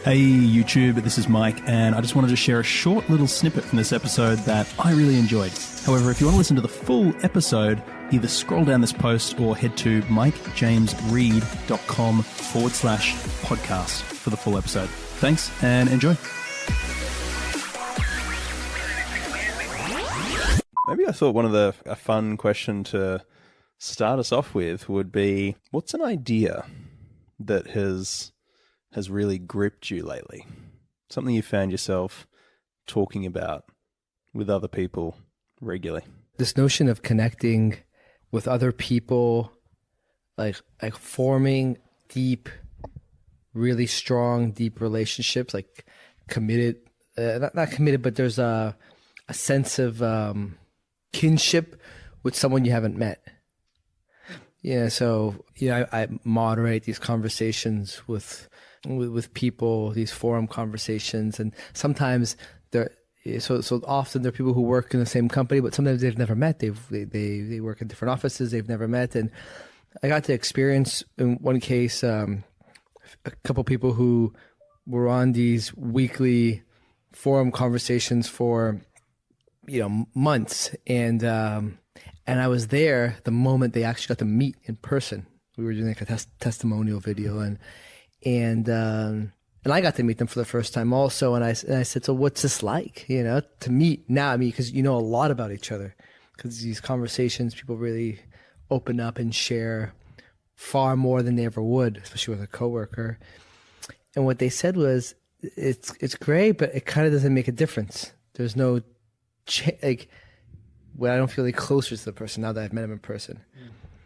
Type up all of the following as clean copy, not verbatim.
Hey YouTube, this is Mike, and I just wanted to share a short little snippet from this episode that I really enjoyed. However, if you want to listen to the full episode, either scroll down this post or head to mikejamesreid.com/podcast for the full episode. Thanks and enjoy. Maybe I thought a fun question to start us off with would be, what's an idea that has really gripped you lately? Something you found yourself talking about with other people regularly? This notion of connecting with other people, like forming deep, really strong, deep relationships, like committed, not committed, but there's a sense of kinship with someone you haven't met. Yeah, so I moderate these conversations with people, these forum conversations, and sometimes they're so often they're people who work in the same company, but sometimes they've never met. They work in different offices, they've never met, and I got to experience in one case a couple people who were on these weekly forum conversations for months, and I was there the moment they actually got to meet in person. We were doing like a testimonial video, and I got to meet them for the first time also. And I said, so what's this like, to meet now? I mean, because you know a lot about each other, because these conversations, people really open up and share far more than they ever would, especially with a coworker. And what they said was, it's great, but it kind of doesn't make a difference. There's no I don't feel any closer to the person now that I've met him in person.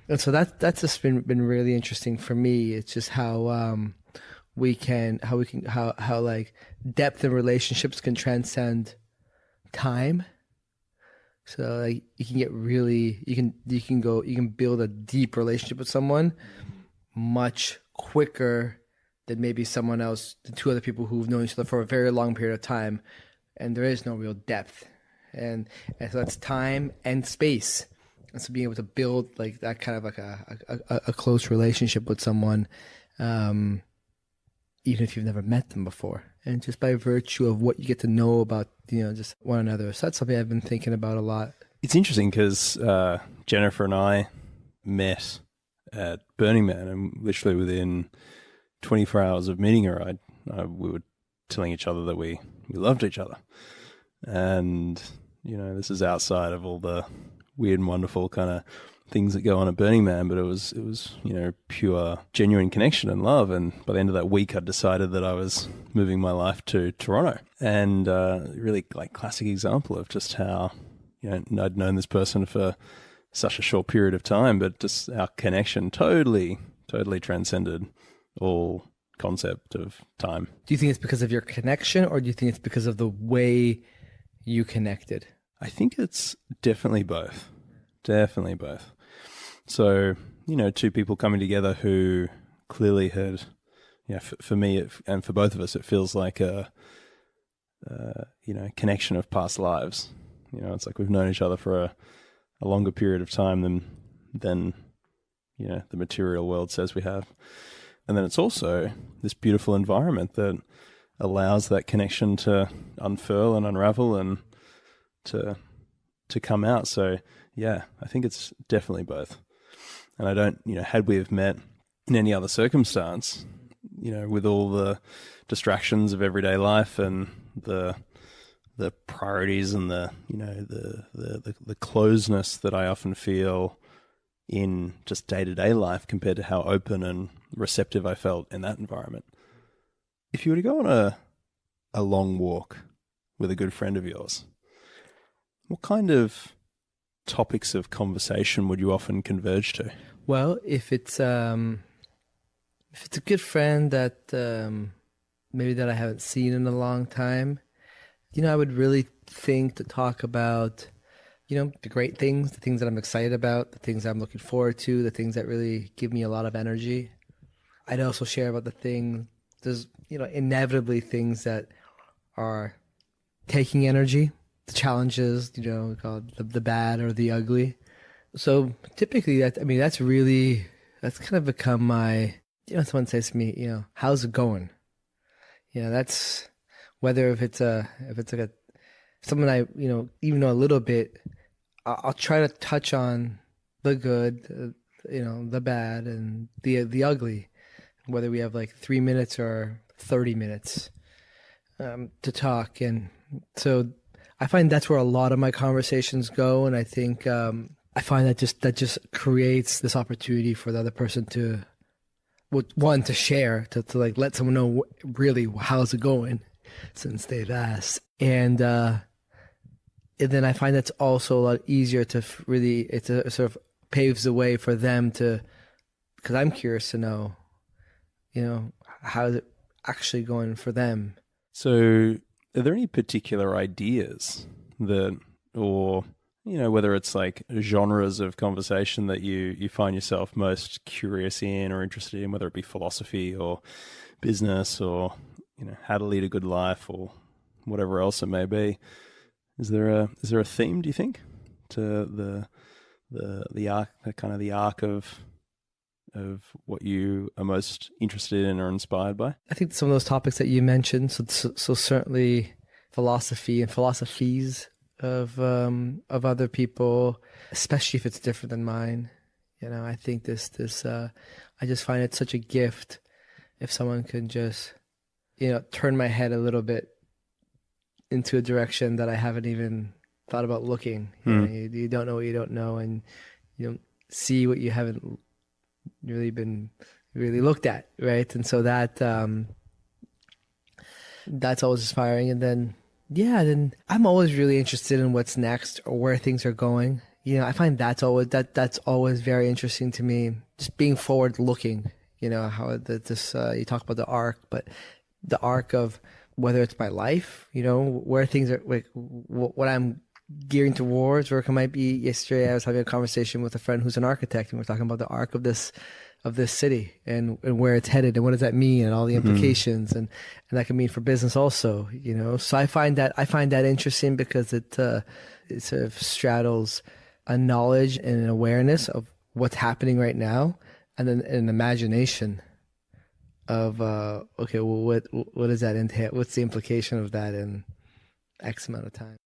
And so that's just been really interesting for me. It's just how like depth in relationships can transcend time. So like you can build a deep relationship with someone much quicker than maybe someone else, the two other people who've known each other for a very long period of time, and there is no real depth. And so that's time and space. And so being able to build like that kind of like a close relationship with someone, even if you've never met them before, and just by virtue of what you get to know about, just one another. So that's something I've been thinking about a lot. It's interesting because Jennifer and I met at Burning Man, and literally within 24 hours of meeting her, we were telling each other that we loved each other. And this is outside of all the weird and wonderful kind of things that go on at Burning Man, but it was pure, genuine connection and love. And by the end of that week, I'd decided that I was moving my life to Toronto. And really like classic example of just how I'd known this person for such a short period of time, but just our connection totally transcended all concept of time. Do you think it's because of your connection, or do you think it's because of the way you connected? I think it's definitely both. Definitely both. So, two people coming together who clearly had, for me and for both of us, it feels like a connection of past lives. It's like we've known each other for a longer period of time than the material world says we have. And then it's also this beautiful environment that allows that connection to unfurl and unravel and to come out. So yeah, I think it's definitely both. And I don't, had we have met in any other circumstance, with all the distractions of everyday life and the priorities and the closeness that I often feel in just day-to-day life compared to how open and receptive I felt in that environment. If you were to go on a long walk with a good friend of yours, what kind of topics of conversation would you often converge to? Well, if it's a good friend that maybe that I haven't seen in a long time, I would really think to talk about, the great things, the things that I'm excited about, the things I'm looking forward to, the things that really give me a lot of energy. I'd also share about the things, there's, inevitably things that are taking energy, the challenges, called the bad or the ugly. So typically that's kind of become my, someone says to me, how's it going? That's whether if it's like someone I, even know a little bit, I'll try to touch on the good, the bad and the ugly, whether we have like 3 minutes or 30 minutes to talk. And so I find that's where a lot of my conversations go. And I think I find that just creates this opportunity for the other person to, one, to share, to like let someone know really how's it going since they've asked. And then I find that's also a lot easier to really, it sort of paves the way for them to, because I'm curious to know, how's it actually going for them. So are there any particular ideas that, or, whether it's like genres of conversation that you find yourself most curious in or interested in, whether it be philosophy or business or, how to lead a good life or whatever else it may be? Is there a theme, do you think, to the arc, kind of the arc of what you are most interested in or inspired by? I think some of those topics that you mentioned, so certainly philosophy and philosophies of other people, especially if it's different than mine. I think this I just find it such a gift if someone can just turn my head a little bit into a direction that I haven't even thought about looking. You don't know what you don't know, and you don't see what you haven't really been looked at, right? And so that's always inspiring. And then I'm always really interested in what's next or where things are going. I find that's always very interesting to me. Just being forward looking. How this you talk about the arc, but the arc of whether it's my life, where things are, like what I'm gearing towards, or it might be. Yesterday I was having a conversation with a friend who's an architect, and we're talking about the arc of this city and where it's headed and what does that mean and all the implications and that can mean for business also. So I find that interesting because it sort of straddles a knowledge and an awareness of what's happening right now, and then an imagination of okay, well, what does that entail? What's the implication of that in X amount of time?